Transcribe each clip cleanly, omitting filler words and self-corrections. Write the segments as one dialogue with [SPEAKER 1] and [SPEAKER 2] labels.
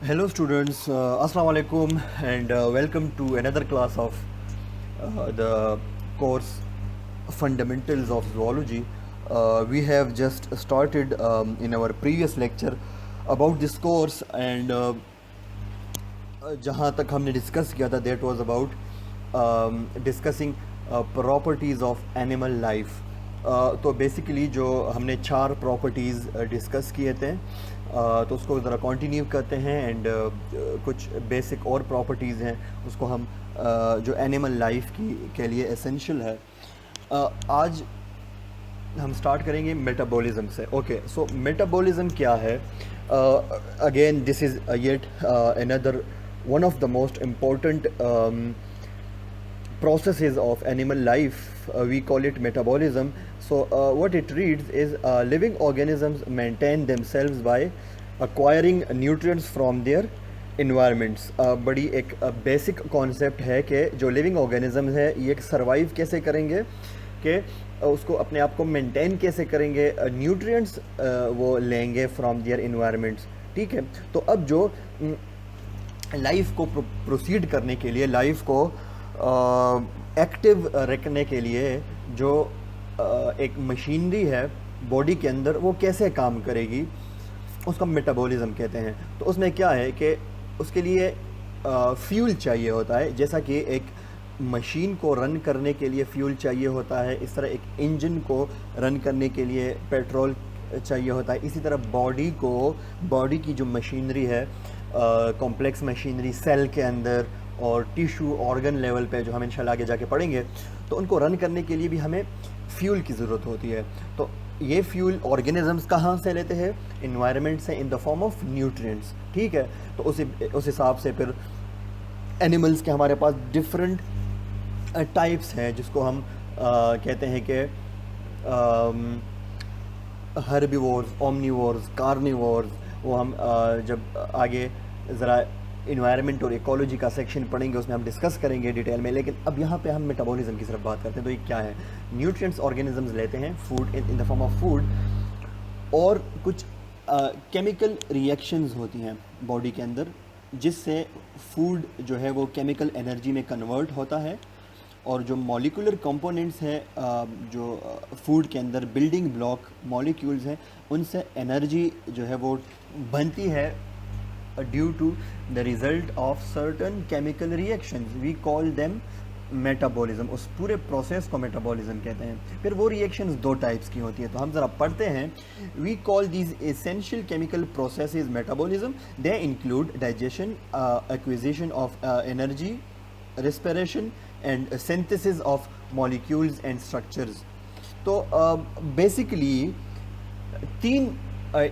[SPEAKER 1] Hello students, Assalamu alaikum and welcome to another class of the course Fundamentals of Zoology. We have just started in our previous lecture about this course and जहाँ तक हमने discuss किया था that was about discussing properties of animal life. तो basically जो हमने 4 properties discuss किए थे तो उसको ज़रा कंटिन्यू करते हैं एंड कुछ बेसिक और प्रॉपर्टीज़ हैं उसको हम जो एनिमल लाइफ की के लिए एसेंशियल है आज हम स्टार्ट करेंगे मेटाबॉलिज्म से. ओके, सो मेटाबॉलिज्म क्या है? Again this is yet another one of the most important processes of animal life. We call it metabolism. So what it reads is living organisms maintain themselves by acquiring nutrients from their environments. बड़ी एक basic concept है कि जो living organism है ये survive कैसे करेंगे, कि उसको अपने आप को मेंटेन कैसे करेंगे, न्यूट्रिएंट्स वो लेंगे फ्रॉम देयर इन्वायरमेंट्स. ठीक है, तो अब जो लाइफ को प्रोसीड करने के लिए, लाइफ को एक्टिव रखने के लिए जो एक मशीनरी है बॉडी के अंदर वो कैसे काम करेगी उसको मेटाबॉलिज्म कहते हैं. तो उसमें क्या है कि उसके लिए फ्यूल चाहिए होता है. जैसा कि एक मशीन को रन करने के लिए फ्यूल चाहिए होता है, इस तरह एक इंजन को रन करने के लिए पेट्रोल चाहिए होता है. इसी तरह बॉडी की जो मशीनरी है, कॉम्प्लेक्स मशीनरी सेल के अंदर और टिश्यू ऑर्गन लेवल पे जो हम इंशाल्लाह आगे जाके पढ़ेंगे, तो उनको रन करने के लिए भी हमें फ्यूल की ज़रूरत होती है. तो ये फ्यूल ऑर्गेनिजम्स कहाँ से लेते हैं? इन्वायरमेंट से, इन द फॉर्म ऑफ न्यूट्रिएंट्स. ठीक है, तो उस हिसाब से फिर एनिमल्स के हमारे पास डिफरेंट टाइप्स हैं जिसको हम कहते हैं कि हर्बीवोर्स, ओमनीवोर्स, कार्निवोर्स. वो हम जब आगे ज़रा इन्वायरमेंट और इकोलॉजी का सेक्शन पढ़ेंगे उसमें हम डिस्कस करेंगे डिटेल में. लेकिन अब यहाँ पे हम मेटाबॉलिज्म की सिर्फ बात करते हैं. तो ये क्या है? न्यूट्रिएंट्स ऑर्गेनिजम्स लेते हैं food in the form of food, और कुछ केमिकल रिएक्शंस होती हैं बॉडी के अंदर जिससे फूड जो है वो केमिकल एनर्जी में कन्वर्ट होता है. और जो मॉलिक्यूलर कंपोनेंट्स हैं जो फूड के अंदर बिल्डिंग ब्लॉक मॉलिक्यूल्स हैं, उनसे एनर्जी जो है वो बनती है due to the result of certain chemical reactions. We call them metabolism. उस पूरे प्रोसेस को मेटाबॉलिज्म कहते हैं. फिर वो रिएक्शंस 2 टाइप्स की होती है, तो हम ज़रा पढ़ते हैं. We call these essential chemical processes metabolism. They include digestion, acquisition of energy, respiration and synthesis of molecules and structures. तो बेसिकली 3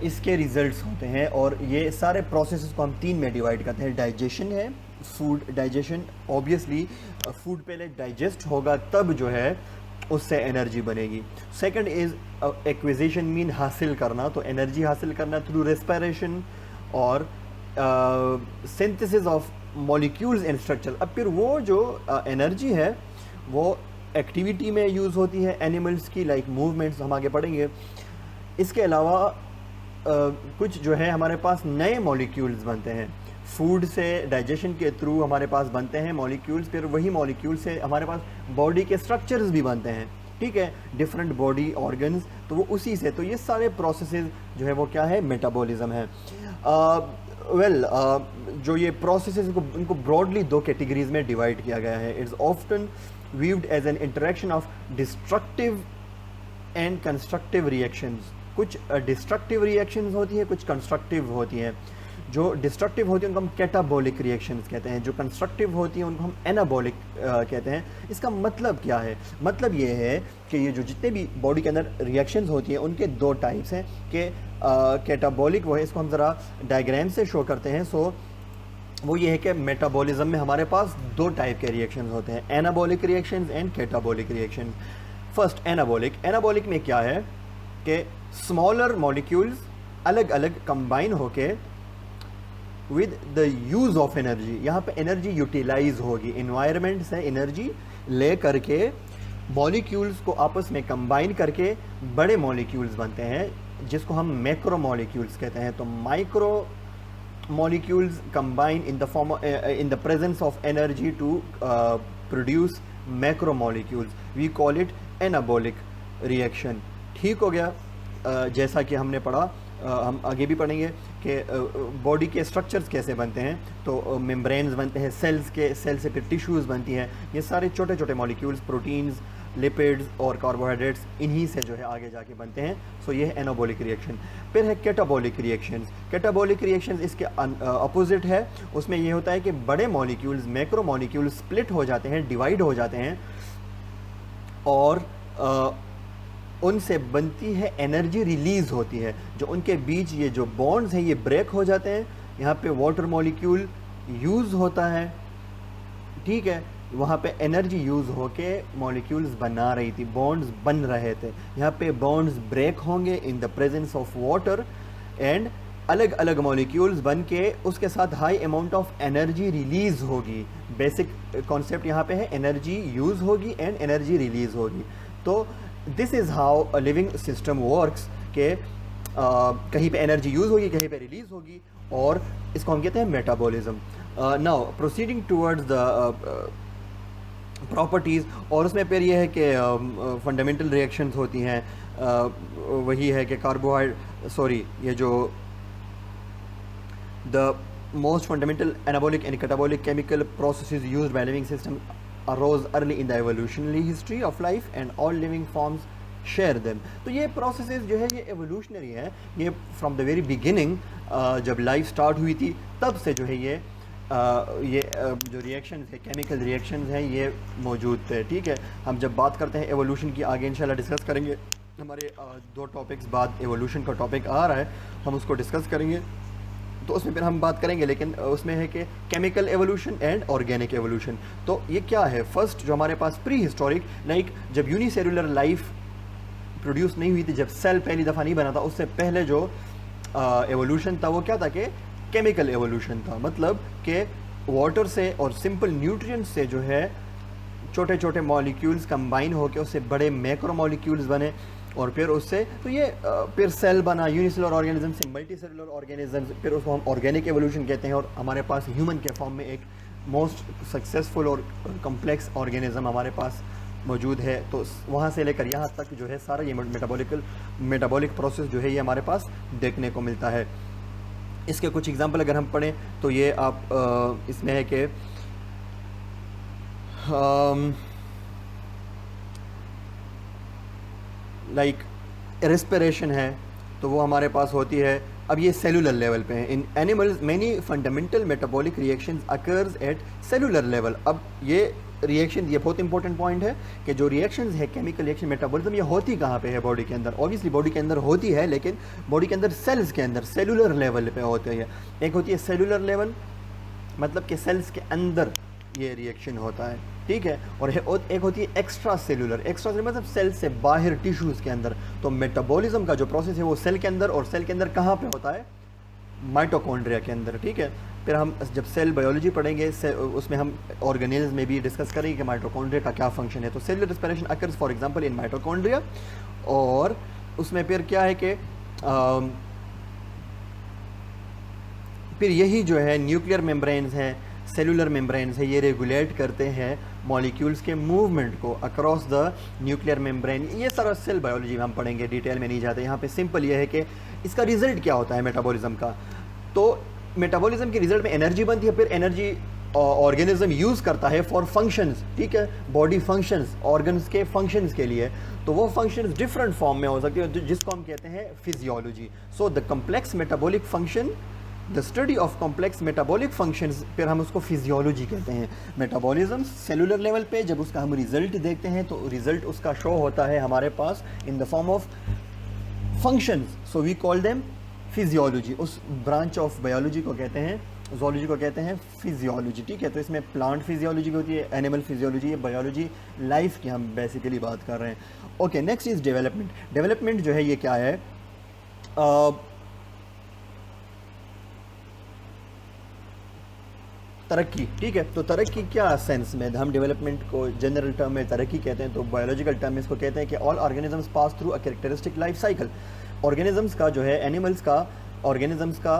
[SPEAKER 1] इसके रिजल्ट्स होते हैं और ये सारे प्रोसेसेस को हम 3 में डिवाइड करते हैं. डाइजेशन है, फूड डाइजेशन. ऑब्वियसली फूड पहले डाइजेस्ट होगा तब जो है उससे एनर्जी बनेगी. सेकंड इज़ एक्विजिशन, मीन हासिल करना, तो एनर्जी हासिल करना थ्रू रेस्पिरेशन. और synthesis of molecules and structure. अब फिर वो जो एनर्जी है वो एक्टिविटी में यूज़ होती है एनिमल्स की, लाइक मूवमेंट्स हम आगे पढ़ेंगे. इसके अलावा कुछ जो है हमारे पास नए मॉलिक्यूल्स बनते हैं फूड से, डाइजेशन के थ्रू हमारे पास बनते हैं मॉलिक्यूल्स. फिर वही मॉलिक्यूल से हमारे पास बॉडी के स्ट्रक्चर्स भी बनते हैं. ठीक है, डिफरेंट बॉडी ऑर्गन्स, तो वो उसी से. तो ये सारे प्रोसेसेस जो है वो क्या है? मेटाबॉलिज्म है. जो ये प्रोसेसेस इनको ब्रॉडली 2 कैटेगरीज में डिवाइड किया गया है. It's often viewed as an interaction of destructive and constructive reactions. कुछ डिस्ट्रक्टिव रिएक्शंस होती हैं, कुछ कंस्ट्रक्टिव होती हैं. जो डिस्ट्रक्टिव होती हैं उनको हम कैटाबॉलिक रिएक्शंस कहते हैं. जो कंस्ट्रक्टिव होती हैं उनको हम एनाबॉलिक कहते हैं. इसका मतलब क्या है? मतलब ये है कि ये जो जितने भी बॉडी के अंदर रिएक्शंस होती हैं उनके 2 टाइप्स हैं. कि कैटाबॉलिक वो है, इसको हम ज़रा डायग्राम से शो करते हैं. सो वो ये है कि मेटाबॉलिज्म में हमारे पास 2 टाइप के रिएक्शंस होते हैं, anabolic reactions and catabolic reaction. First anabolic. Anabolic में क्या है कि स्मॉलर मॉलिक्यूल्स अलग अलग कंबाइन होके with the use of energy, यहाँ पे एनर्जी यूटिलाइज होगी. इन्वायरमेंट से एनर्जी ले करके मॉलिक्यूल्स को आपस में कंबाइन करके बड़े मॉलिक्यूल्स बनते हैं जिसको हम मैक्रो मॉलिक्यूल्स कहते हैं. तो micro molecules combine in the form in the presence of energy to produce macromolecules. We call it anabolic reaction. ठीक हो गया. जैसा कि हमने पढ़ा, हम आगे भी पढ़ेंगे कि बॉडी के स्ट्रक्चर्स कैसे बनते हैं. तो मेम्ब्रेन्स बनते हैं सेल्स के, सेल से फिर टिश्यूज़ बनती हैं. ये सारे छोटे छोटे मॉलिक्यूल्स, प्रोटीन्स, लिपिड्स और कार्बोहाइड्रेट्स इन्हीं से जो है आगे जाके बनते हैं. सो ये है एनाबॉलिक रिएक्शन. फिर है कैटाबॉलिक रिएक्शंस. कैटाबॉलिक रिएक्शंस इसके अपोजिट है. उसमें ये होता है कि बड़े मॉलिक्यूल्स, मैक्रो मॉलिक्यूल्स स्प्लिट हो जाते हैं, डिवाइड हो जाते हैं और उनसे बनती है एनर्जी रिलीज़ होती है. जो उनके बीच ये जो बॉन्ड्स हैं ये ब्रेक हो जाते हैं. यहाँ पे वाटर मॉलिक्यूल यूज़ होता है, ठीक है. वहाँ पे एनर्जी यूज़ होके मॉलिक्यूल्स बना रही थी, बॉन्ड्स बन रहे थे. यहाँ पे बॉन्ड्स ब्रेक होंगे in the presence of water and अलग अलग मॉलिक्यूल्स बन के उसके साथ high amount of energy release होगी. बेसिक कॉन्सेप्ट यहाँ पे है, एनर्जी यूज़ होगी एंड एनर्जी रिलीज़ होगी. तो this is how a living system works के कहीं पे एनर्जी यूज़ होगी, कहीं पे रिलीज़ होगी और इसको हम कहते हैं metabolism. Now proceeding towards the properties. और उसमें फिर ये है कि फंडामेंटल रिएक्शंस होती हैं. वही है कि ये जो the most fundamental anabolic and catabolic chemical processes used by living system arose early in the evolutionary history of life and all living forms share them. तो ये प्रोसेसेस जो है ये एवोल्यूशनरी है. ये फ्रॉम द वेरी बिगिनिंग जब life start हुई थी तब से जो है ये जो रिएक्शंस है, केमिकल रिएक्शंस हैं, ये मौजूद थे. ठीक है. हम जब बात करते हैं एवोल्यूशन की आगे इंशाल्लाह डिस्कस करेंगे. हमारे 2 टॉपिक्स बाद एवोल्यूशन का टॉपिक आ रहा है, हम उसको डिस्कस करेंगे तो उसमें फिर हम बात करेंगे. लेकिन उसमें है कि chemical evolution and organic evolution. तो ये क्या है? फर्स्ट जो हमारे पास प्री हिस्टोरिक, लाइक जब यूनिसेलुलर लाइफ प्रोड्यूस नहीं हुई थी, जब सेल पहली दफ़ा नहीं बना था, उससे पहले जो एवोल्यूशन था वो क्या था कि केमिकल एवोल्यूशन था. मतलब कि वाटर से और सिंपल न्यूट्रिएंट्स से जो है छोटे छोटे मॉलिक्यूल्स कंबाइन होकर उससे बड़े मैक्रो मॉलिक्यूल्स बने और फिर उससे तो ये फिर सेल बना, यूनिसेलुलर ऑर्गेनिज्म से मल्टी सेलुलर ऑर्गेनिज्म, फिर उसको हम ऑर्गेनिक एवोल्यूशन कहते हैं. और हमारे पास ह्यूमन के फॉर्म में एक मोस्ट सक्सेसफुल और कम्प्लेक्स ऑर्गेनिज्म हमारे पास मौजूद है. तो वहाँ से लेकर यहाँ तक जो है सारा ये मेटाबॉलिक प्रोसेस जो है ये हमारे पास देखने को मिलता है. इसके कुछ एग्जांपल अगर हम पढ़ें तो ये आप इसमें है कि लाइक रेस्पिरेशन है तो वो हमारे पास होती है. अब ये सेलुलर लेवल पे है. In animals many fundamental metabolic reactions occurs at cellular level. अब ये रिएक्शन, ये बहुत इंपॉर्टेंट पॉइंट है कि जो रिएक्शंस है केमिकल रिएक्शन, मेटाबॉलिज्म, ये होती कहाँ पे है? बॉडी के अंदर. ऑब्वियसली बॉडी के अंदर होती है, लेकिन बॉडी के अंदर सेल्स के अंदर सेलुलर लेवल पे होती है. एक होती है सेलुलर लेवल, मतलब कि सेल्स के अंदर ये रिएक्शन होता है. ठीक है. और एक होती है एक्स्ट्रा सेलुलर. एक्स्ट्रा सेलुलर मतलब सेल से बाहर टिश्यूज़ के अंदर. तो मेटाबॉलिज्म का जो प्रोसेस है वो सेल के अंदर, और सेल के अंदर कहाँ पे होता है? माइटोकॉन्ड्रिया के अंदर. ठीक है. फिर हम जब सेल बायोलॉजी पढ़ेंगे उसमें हम ऑर्गेनेल्स में भी डिस्कस करेंगे कि माइटोकॉन्ड्रिया का क्या फंक्शन है. तो cellular respiration occurs for example in mitochondria. और उसमें फिर क्या है कि फिर यही जो है न्यूक्लियर मेम्ब्रेन्स हैं, सेलुलर मेम्ब्रेन्स है, ये रेगुलेट करते हैं मॉलिक्यूल्स के मूवमेंट को अक्रॉस द न्यूक्लियर मेम्ब्रेन. ये सारा सेल बायोलॉजी में हम पढ़ेंगे, डिटेल में नहीं जाते. यहाँ पे सिंपल ये है कि इसका रिजल्ट क्या होता है मेटाबॉलिज्म का. तो मेटाबॉलिज्म के रिजल्ट में एनर्जी बनती है, फिर एनर्जी ऑर्गेनिज्म यूज़ करता है फॉर फंक्शंस. ठीक है. बॉडी फंक्शंस, ऑर्गन्स के फंक्शंस के लिए. तो वो फंक्शंस डिफरेंट फॉर्म में हो सकती है जिसको हम कहते हैं physiology. So the complex metabolic function, the study of complex metabolic functions, फिर हम उसको फिजियोलॉजी कहते हैं. मेटाबॉलिज्म सेलुलर लेवल पे जब उसका हम रिजल्ट देखते हैं तो रिजल्ट उसका शो होता है हमारे पास in the form of functions. So we call them physiology. उस ब्रांच ऑफ बायोलॉजी को कहते हैं, जोलॉजी को कहते हैं फिजियोलॉजी. ठीक है. तो इसमें प्लांट फिजियोलॉजी होती है, एनिमल फिजियोलॉजी, बायोलॉजी लाइफ की हम बेसिकली बात कर रहे हैं. Okay. Next is development. Development जो है ये क्या है? तरक्की. ठीक है. तो तरक्की क्या सेंस में हम डेवलपमेंट को जनरल टर्म में तरक्की कहते हैं, तो बायोलॉजिकल टर्म में इसको कहते हैं कि all organisms pass through a characteristic life cycle. Organisms का जो है, एनिमल्स का, ऑर्गेनिजम्स का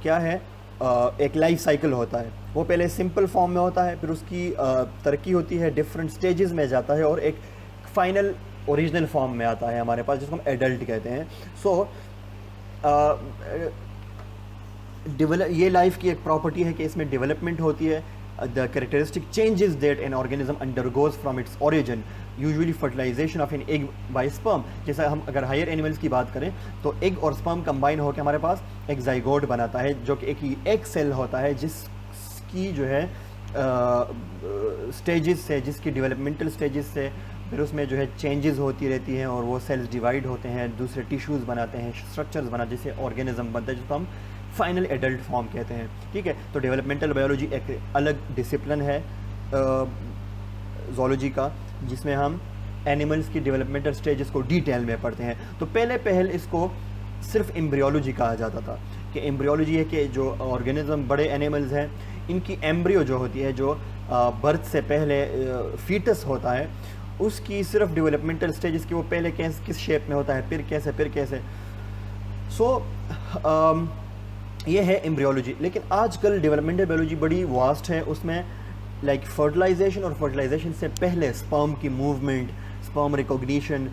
[SPEAKER 1] क्या है? एक लाइफ साइकिल होता है। वो पहले सिंपल फॉर्म में होता है, फिर उसकी तरक्की होती है, डिफरेंट स्टेजेस में जाता है और एक फाइनल ओरिजिनल फॉर्म में आता है हमारे पास, जिसको हम एडल्ट कहते हैं। सो डेवलप ये लाइफ की एक प्रॉपर्टी है कि इसमें डेवलपमेंट होती है। The characteristic changes that an organism undergoes from its origin, usually fertilization of an egg by sperm. जैसा हम अगर हायर एनिमल्स की बात करें तो एग और स्पर्म कंबाइन होकर हमारे पास एक जाइगोट बनाता है, जो कि एक एग सेल होता है जिसकी जो है स्टेजेस से, जिसकी डेवलपमेंटल स्टेजेस से फिर उसमें जो है चेंजेस होती रहती हैं और वो सेल्स डिवाइड होते हैं, दूसरे टिश्यूज़ बनाते हैं, स्ट्रक्चर्स बनाते हैं, जिससे ऑर्गेनिज्म बनता है, जिसको हम फाइनल एडल्ट फॉर्म कहते हैं। ठीक है, तो डेवलपमेंटल बायोलॉजी एक अलग डिसिप्लिन है ज़ूलॉजी का, जिसमें हम एनिमल्स की डेवलपमेंटल स्टेजेस को डिटेल में पढ़ते हैं। तो पहले इसको सिर्फ एम्ब्रियोलॉजी कहा जाता था, कि एम्ब्रियोलॉजी है कि जो ऑर्गेनिज्म बड़े एनिमल्स हैं इनकी एम्ब्रियो जो होती है, जो बर्थ से पहले फीटस होता है, उसकी सिर्फ डेवलपमेंटल स्टेजेस की वो पहले किस शेप में होता है, फिर कैसे। सो ये है एम्ब्रियोलॉजी। लेकिन आजकल डेवलपमेंटल बायोलॉजी बड़ी वास्ट है, उसमें लाइक फर्टिलाइजेशन और फर्टिलाइजेशन से पहले स्पर्म की मूवमेंट, स्पर्म रिकॉग्निशन,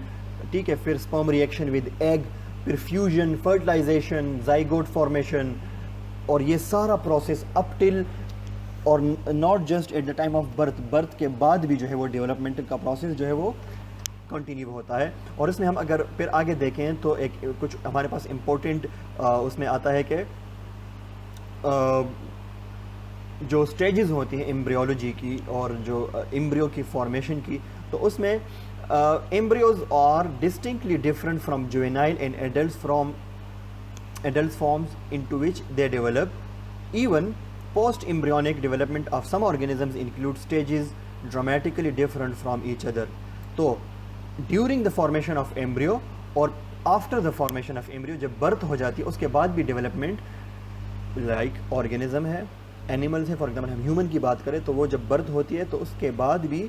[SPEAKER 1] ठीक है, फिर स्पर्म रिएक्शन विद एग, फिर फ्यूजन, फर्टिलाइजेशन, जाइगोट फॉर्मेशन, और ये सारा प्रोसेस अप टिल और not just at the time of birth, birth के बाद भी जो है वो डेवलपमेंटल का प्रोसेस जो है वो कंटिन्यू होता है। और इसमें हम अगर फिर आगे देखें तो एक कुछ हमारे पास इम्पोर्टेंट उसमें आता है कि जो स्टेजेस होती हैं एम्ब्रियोलॉजी की और जो एम्ब्रियो की फॉर्मेशन की, तो उसमें embryos are distinctly different from juvenile and adult forms into which they develop. Even post-embryonic development of some organisms include stages dramatically different from each other. तो during the formation of embryo और after the formation of embryo, जब birth हो जाती है उसके बाद भी development, like organism है, animals है, for example हम human की बात करें तो वो जब birth होती है तो उसके बाद भी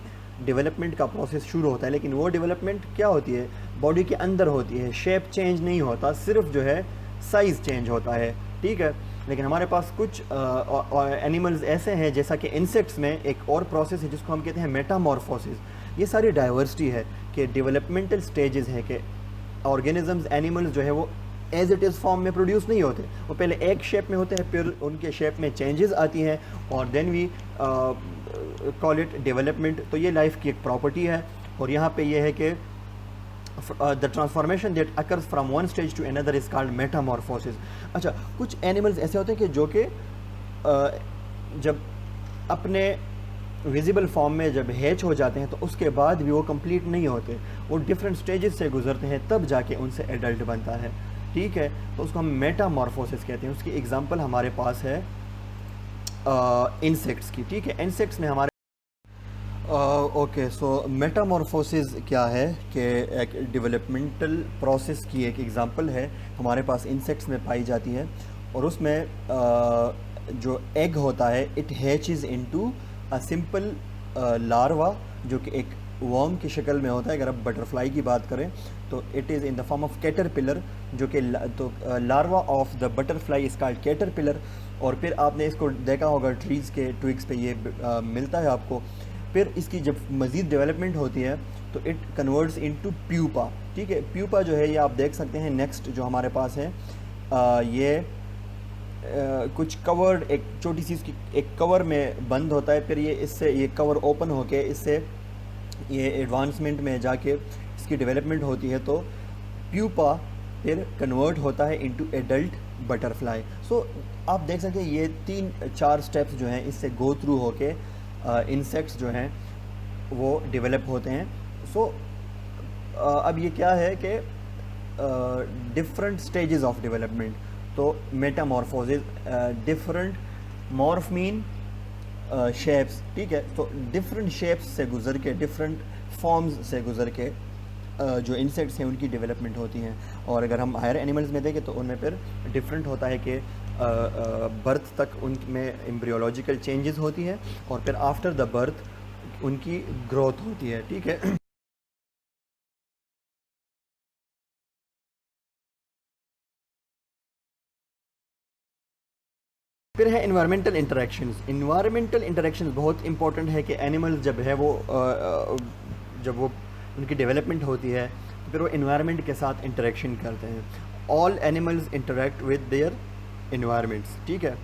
[SPEAKER 1] डेवलपमेंट का प्रोसेस शुरू होता है। लेकिन वो डेवलपमेंट क्या होती है, बॉडी के अंदर होती है, शेप चेंज नहीं होता, सिर्फ जो है साइज़ चेंज होता है। ठीक है, लेकिन हमारे पास कुछ एनिमल्स ऐसे हैं, जैसा कि इंसेक्ट्स में एक और प्रोसेस है जिसको हम कहते हैं मेटामॉर्फोसिस। ये सारी डाइवर्सिटी है कि डेवलपमेंटल स्टेजेस है कि ऑर्गेनिजम्स, एनिमल्स जो है वो एज इट इज़ फॉर्म में प्रोड्यूस नहीं होते, वो पहले एक शेप में होते हैं, फिर उनके शेप में चेंजेस आती हैं और then we call it development. तो ये लाइफ की एक प्रॉपर्टी है। और यहाँ पे ये है कि the transformation that occurs from one stage to another is called metamorphosis. अच्छा, कुछ एनिमल्स ऐसे होते हैं कि जो कि जब अपने विजिबल फॉर्म में जब हैच हो जाते हैं तो उसके बाद भी वो कंप्लीट नहीं होते, वो डिफरेंट स्टेजेस से गुजरते हैं, तब जाके उनसे एडल्ट बनता है। ठीक है, तो उसको हम मेटामॉर्फोसिस कहते हैं। उसकी एग्जांपल हमारे पास है इंसेक्ट्स की। ठीक है, इंसेक्ट्स में हमारे ओके, सो मेटामॉर्फोसिस क्या है कि एक डेवलपमेंटल प्रोसेस की एक एग्जांपल है, हमारे पास इंसेक्ट्स में पाई जाती है। और उसमें जो एग होता है, it hatches into a simple larva, जो कि एक वर्म की शक्ल में होता है। अगर आप बटरफ्लाई की बात करें तो it is in the form of caterpillar, जो कि तो larva of the butterfly is called caterpillar. और फिर आपने इसको देखा होगा ट्रीज़ के ट्विग्स पे ये मिलता है आपको। फिर इसकी जब मज़ीद डेवलपमेंट होती है तो इट कन्वर्ट्स इनटू प्यूपा। ठीक है, प्यूपा जो है ये आप देख सकते हैं। नेक्स्ट जो हमारे पास है ये कुछ कवर्ड, एक छोटी सी इसकी एक कवर में बंद होता है, फिर ये कवर ओपन होके इससे ये एडवांसमेंट में जाके इसकी डेवलपमेंट होती है। तो प्यूपा फिर कन्वर्ट होता है इनटू एडल्ट बटरफ्लाई। सो आप देख सकते हैं ये 3-4 स्टेप्स जो हैं इससे गो थ्रू होके इंसेक्ट्स जो हैं वो डेवलप होते हैं। सो अब ये क्या है कि डिफरेंट स्टेजेस ऑफ डेवलपमेंट। तो Metamorphosis, different, morph mean shapes. ठीक है, तो डिफरेंट शेप्स से गुजर के, डिफरेंट फॉर्म्स से गुजर के जो इंसेक्ट्स हैं उनकी डेवलपमेंट होती हैं। और अगर हम हायर एनिमल्स में देखें तो उनमें फिर डिफरेंट होता है कि बर्थ तक उनमें एम्ब्रियोलॉजिकल चेंजेस होती हैं और फिर आफ्टर द बर्थ उनकी ग्रोथ होती है। ठीक है। फिर है इन्वायरमेंटल इंटरेक्शंस। इन्वायरमेंटल इंटरेक्शंस बहुत इंपॉर्टेंट है कि एनिमल्स जब है वो जब वो उनकी डेवलपमेंट होती है तो फिर वो इन्वायरमेंट के साथ इंटरेक्शन करते हैं। All animals interact with their environments, ठीक है।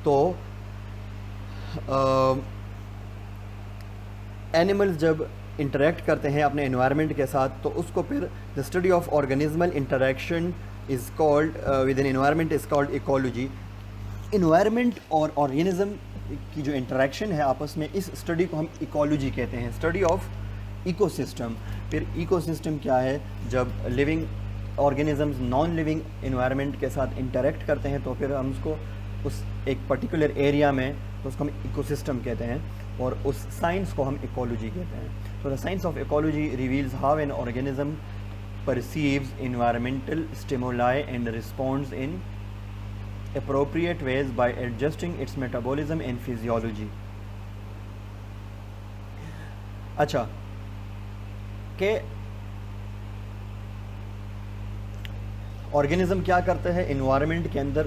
[SPEAKER 1] तो एनिमल्स जब इंटरेक्ट करते हैं अपने इन्वायरमेंट के साथ तो उसको फिर the study of organismal interaction is called with an environment is called ecology. Environment और ऑर्गेनिज्म की जो इंटरेक्शन है आपस में, इस स्टडी को हम इकोलॉजी कहते हैं, स्टडी ऑफ इकोसिस्टम। फिर इकोसिस्टम क्या है? जब living organisms non living environment के साथ इंटरेक्ट करते हैं तो फिर हम उसको उस एक पर्टिकुलर एरिया में तो उसको हम इकोसिस्टम कहते हैं, और उस साइंस को हम इकोलॉजी कहते हैं। तो the science of ecology reveals how an organism perceives environmental stimuli and responds in appropriate ways by adjusting its metabolism and physiology। अच्छा, के ऑर्गेनिज्म क्या करते हैं? इन्वायरमेंट के अंदर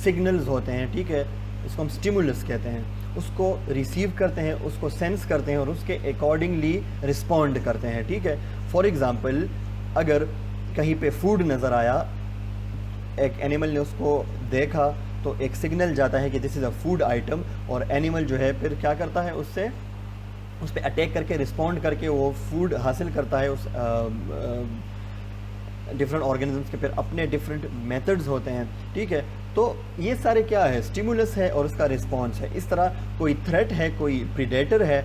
[SPEAKER 1] सिग्नल्स होते हैं, ठीक है, इसको हम स्टिमुलस कहते हैं, उसको रिसीव करते हैं, उसको सेंस करते हैं और उसके अकॉर्डिंगली रिस्पॉन्ड करते हैं, ठीक है। फॉर एग्ज़ाम्पल, अगर कहीं पे फूड नज़र आया, एक एनिमल ने उसको देखा तो एक सिग्नल जाता है कि this is a food item, और एनिमल जो है फिर क्या करता है, उससे उस पर अटैक करके रिस्पॉन्ड करके वो फूड हासिल करता है। उस डिफरेंट ऑर्गेनिजम्स के फिर अपने डिफरेंट मेथड्स होते हैं, ठीक है। तो ये सारे क्या है? स्टिमुलस है और उसका रिस्पॉन्स है। इस तरह कोई थ्रेट है, कोई प्रीडेटर है,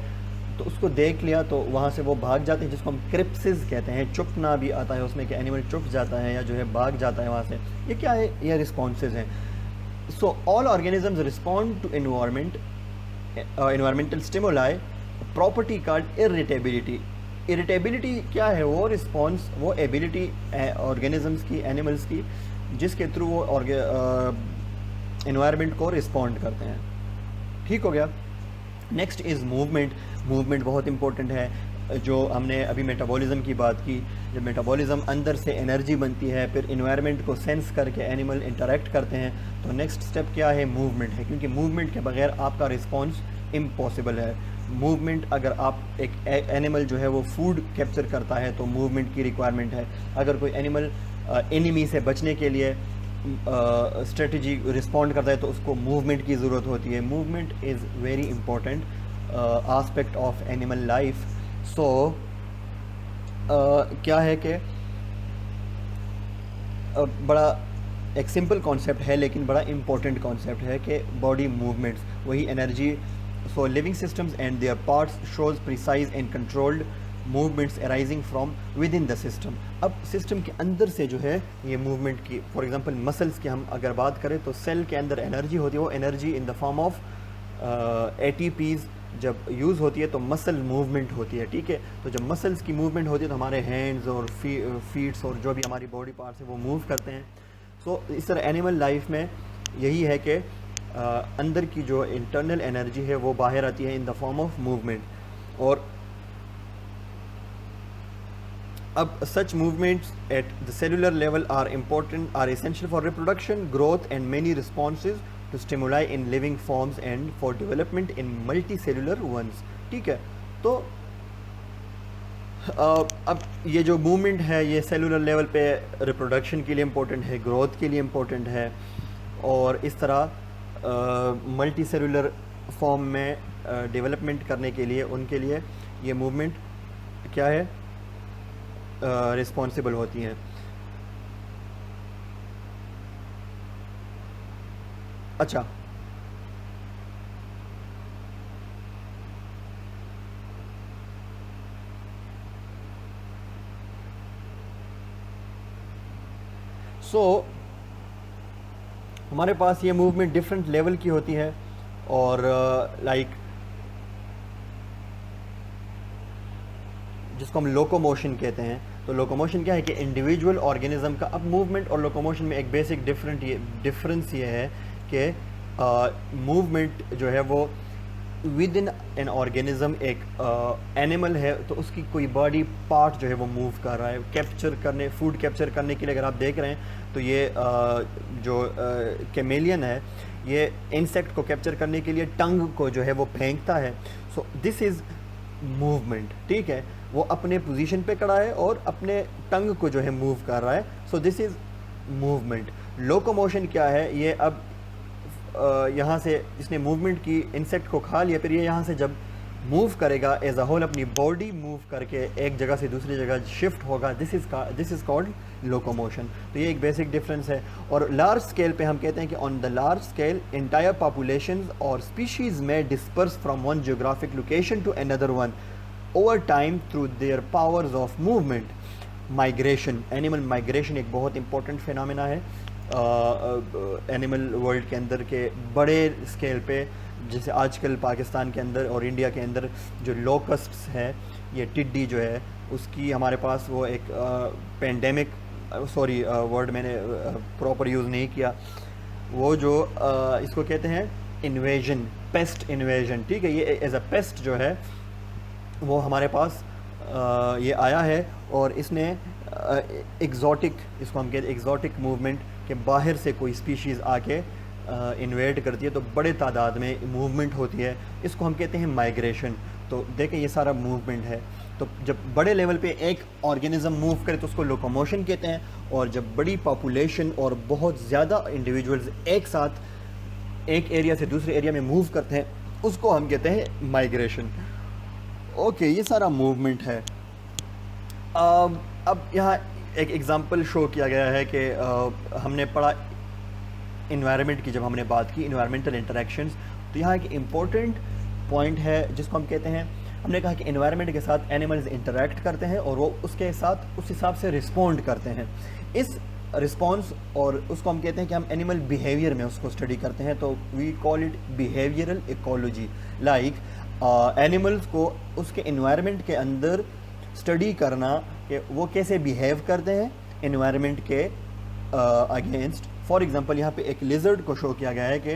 [SPEAKER 1] तो उसको देख लिया तो वहाँ से वो भाग जाते हैं, जिसको हम क्रिप्सिस कहते हैं। चुपना भी आता है उसमें कि एनिमल चुप जाता है या जो है भाग जाता है वहाँ से। ये क्या है? ये रिस्पॉन्सेज हैं। So all organisms respond to environmental stimuli, property called irritability. Irritability क्या है? वो रिस्पॉन्स, वो एबिलिटी ऑर्गेनिजम्स की, एनिमल्स की, जिसके थ्रू वो इन्वायरमेंट को रिस्पॉन्ड करते हैं, ठीक हो गया। Next is movement. मूवमेंट बहुत इंपॉर्टेंट है। जो हमने अभी मेटाबॉलिज्म की बात की, जब मेटाबॉलिज्म अंदर से एनर्जी बनती है, फिर इन्वायरमेंट को सेंस करके एनिमल इंटरेक्ट करते हैं, तो नेक्स्ट स्टेप क्या है? मूवमेंट है, क्योंकि मूवमेंट के बगैर आपका रिस्पॉन्स इम्पॉसिबल है। मूवमेंट, अगर आप एक एनिमल जो है वो फूड कैप्चर करता है तो मूवमेंट की रिक्वायरमेंट है। अगर कोई एनिमल एनिमी से बचने के लिए स्ट्रेटजी रिस्पॉन्ड करता है तो उसको मूवमेंट की ज़रूरत होती है। Movement is very important aspect of animal life. So क्या है कि बड़ा एक सिंपल कॉन्सेप्ट है लेकिन बड़ा इंपॉर्टेंट कॉन्सेप्ट है कि बॉडी मूवमेंट्स वही energy. So living systems and there parts shows precise and controlled movements arising from with in the system. अब सिस्टम के अंदर से जो है ये मूवमेंट की, फॉर एग्जांपल मसल्स की हम अगर बात करें तो सेल के अंदर एनर्जी होती है, वो energy in the form of ATPs जब यूज़ होती है तो मसल मूवमेंट होती है, ठीक है। तो जब मसल्स की मूवमेंट होती है तो हमारे हैंड्स और फीट्स और जो भी हमारी बॉडी पार्ट्स हैं वो मूव करते हैं। सो इस तरह एनिमल लाइफ में यही है कि अंदर की जो इंटरनल एनर्जी है वो बाहर आती है इन द फॉर्म ऑफ मूवमेंट। और अब सच movements at the cellular level are important, are essential for reproduction, growth and many responses to stimuli in living forms and for development in multicellular ones, ठीक है। तो अब ये जो मूवमेंट है ये सेलुलर लेवल पे रिप्रोडक्शन के लिए इम्पोर्टेंट है, ग्रोथ के लिए इम्पोर्टेंट है, और इस तरह मल्टी सेलुलर फॉर्म में डेवलपमेंट करने के लिए उनके लिए ये मूवमेंट क्या है? रिस्पॉन्सिबल होती हैं। अच्छा, हमारे पास ये मूवमेंट डिफरेंट लेवल की होती है, और लाइक जिसको हम लोकोमोशन कहते हैं। तो लोकोमोशन क्या है कि इंडिविजुअल ऑर्गेनिज्म का, अब मूवमेंट और लोकोमोशन में एक बेसिक डिफरेंस ये है कि मूवमेंट जो है वो विद इन एन ऑर्गेनिज्म एक एनिमल है तो उसकी कोई बॉडी पार्ट जो है वो मूव कर रहा है कैप्चर करने, फूड कैप्चर करने के लिए। अगर आप देख रहे हैं तो ये जो कैमेलियन है ये इंसेक्ट को कैप्चर करने के लिए टंग को जो है वो फेंकता है। सो दिस इज़ मूवमेंट, ठीक है। वो अपने पोजीशन पे खड़ा है और अपने टंग को जो है मूव कर रहा है। So this is movement. Locomotion क्या है, ये अब यहाँ से इसने मूवमेंट की, इंसेक्ट को खा लिया, फिर ये यहाँ से जब मूव करेगा एज अ होल अपनी बॉडी मूव करके एक जगह से दूसरी जगह शिफ्ट होगा, दिस इज़ कॉल्ड लोकोमोशन। तो ये एक बेसिक डिफरेंस है। और लार्ज स्केल पे हम कहते हैं कि on the large scale entire populations और स्पीशीज़ में disperse from one geographic location to another one over time through their powers of movement. Migration, animal migration एक बहुत इंपॉर्टेंट फिनोमेना है एनिमल वर्ल्ड के अंदर के बड़े स्केल पे। जैसे आजकल पाकिस्तान के अंदर और इंडिया के अंदर जो लोकस्ट्स हैं, ये टिड्डी जो है उसकी हमारे पास वो एक पेंडेमिक, सॉरी वर्ड मैंने प्रॉपर यूज़ नहीं किया, वो जो इसको कहते हैं इन्वेजन, पेस्ट इन्वेजन, ठीक है। ये एज अ पेस्ट जो है वो हमारे पास ये आया है और इसने एग्जॉटिक, इसको हम कहते हैं एग्जॉटिक मूवमेंट, कि बाहर से कोई स्पीशीज़ आके इन्वेट करती है तो बड़े तादाद में मूवमेंट होती है, इसको हम कहते हैं माइग्रेशन। तो देखें ये सारा मूवमेंट है। तो जब बड़े लेवल पे एक ऑर्गेनिज्म मूव करे तो उसको लोकोमोशन कहते हैं, और जब बड़ी पॉपुलेशन और बहुत ज़्यादा इंडिविजुअल्स एक साथ एक एरिया से दूसरे एरिया में मूव करते हैं उसको हम कहते हैं माइग्रेशन। ओके, ये सारा मूवमेंट है। अब यहाँ एक एग्ज़ाम्पल शो किया गया है कि हमने पढ़ा इन्वायरमेंट की, जब हमने बात की इन्वायरमेंटल इंटरेक्शंस, तो यहाँ एक इम्पोर्टेंट पॉइंट है जिसको हम कहते हैं, हमने कहा कि इन्वायरमेंट के साथ एनिमल्स इंटरेक्ट करते हैं और वो उसके साथ उस हिसाब से रिस्पॉन्ड करते हैं। इस रिस्पॉन्स और उसको हम कहते हैं कि हम एनिमल बिहेवियर में उसको स्टडी करते हैं, तो we call it behavioural ecology. Like animals को उसके इन्वायरमेंट के अंदर स्टडी करना कि वो कैसे बिहेव करते हैं इन्वायरमेंट के अगेंस्ट। फॉर एग्ज़ाम्पल यहाँ पे एक लिजर्ड को शो किया गया है कि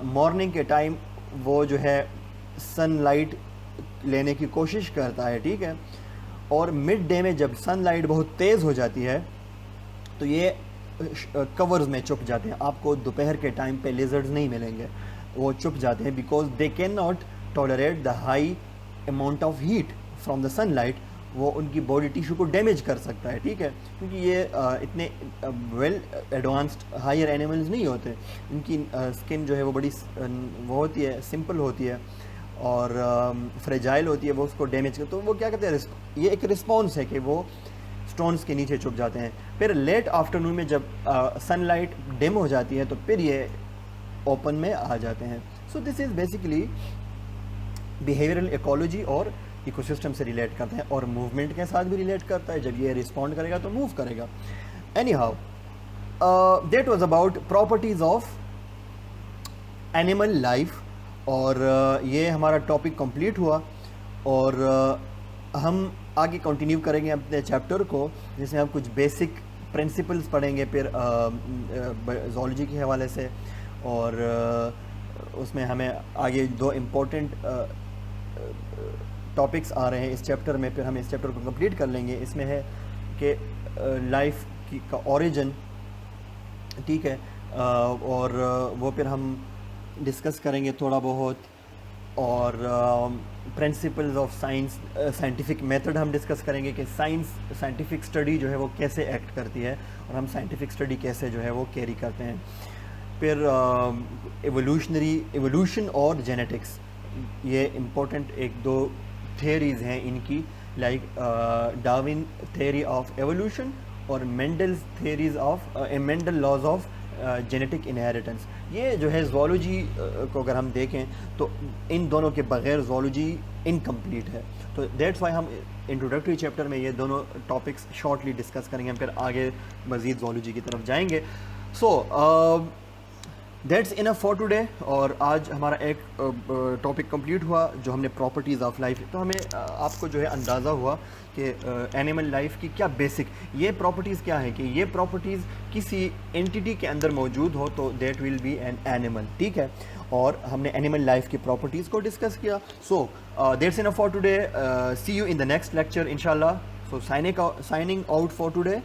[SPEAKER 1] मॉर्निंग के टाइम वो जो है सनलाइट लेने की कोशिश करता है, ठीक है, और मिड डे में जब सनलाइट बहुत तेज़ हो जाती है तो ये कवर्स में छुप जाते हैं। आपको दोपहर के टाइम पे लिजर्ड्स नहीं मिलेंगे, वो छुप जाते हैं because they can not tolerate the high amount of heat from the sunlight. वो उनकी बॉडी टिश्यू को डैमेज कर सकता है, ठीक है, क्योंकि ये इतने वेल एडवांस्ड हायर एनिमल्स नहीं होते। इनकी स्किन जो है वो बड़ी वो होती है, सिंपल होती है और फ्रेजाइल होती है, वो उसको डैमेज कर, तो वो क्या करते हैं, ये एक रिस्पॉन्स है कि वो स्टोन्स के नीचे छुप जाते हैं। फिर लेट आफ्टरनून में जब सनलाइट डिम हो जाती है तो फिर ये ओपन में आ जाते हैं। So this is basically behavioural ecology और इकोसिस्टम से रिलेट करते हैं और मूवमेंट के साथ भी रिलेट करता है। जब ये रिस्पॉन्ड करेगा तो मूव करेगा। Any how, that was about properties of animal life, और ये हमारा टॉपिक कंप्लीट हुआ और हम आगे कंटिन्यू करेंगे अपने चैप्टर को, जिसमें हम कुछ बेसिक प्रिंसिपल्स पढ़ेंगे फिर ज़ूलॉजी के हवाले से, और उसमें हमें आगे दो इम्पोर्टेंट टॉपिक्स आ रहे हैं इस चैप्टर में, फिर हम इस चैप्टर को कंप्लीट कर लेंगे। इसमें है कि लाइफ की का ओरिजिन, ठीक है, और वो फिर हम डिस्कस करेंगे थोड़ा बहुत, और principles of science, scientific method हम डिस्कस करेंगे कि साइंटिफिक स्टडी जो है वो कैसे एक्ट करती है और हम साइंटिफिक स्टडी कैसे जो है वो कैरी करते हैं। फिर एवोल्यूशन और जेनेटिक्स, ये इम्पोर्टेंट एक दो थियरीज़ हैं इनकी, like Darwin theory of evolution और Mendel's theories of Mendel laws of genetic inheritance. ये जो है ज़ूलॉजी को अगर हम देखें तो इन दोनों के बगैर ज़ूलॉजी इनकम्प्लीट है। तो दैट्स वाई हम इंट्रोडक्टरी चैप्टर में ये दोनों टॉपिक्स शॉर्टली डिस्कस करेंगे, फिर आगे मज़ीद ज़ूलॉजी की तरफ जाएंगे। सो दैट्स इनफ फॉर टुडे। और आज हमारा एक टॉपिक कंप्लीट हुआ जो हमने प्रॉपर्टीज़ ऑफ लाइफ, तो हमें आपको जो है अंदाज़ा हुआ कि एनिमल लाइफ की क्या बेसिक ये प्रॉपर्टीज़ क्या है, कि ये प्रॉपर्टीज़ किसी एंटिटी के अंदर मौजूद हो तो that will be an animal, ठीक है। और हमने एनिमल लाइफ की प्रॉपर्टीज़ को डिस्कस किया। So that's enough for today, see you in the next lecture इंशाल्लाह। So signing out for today.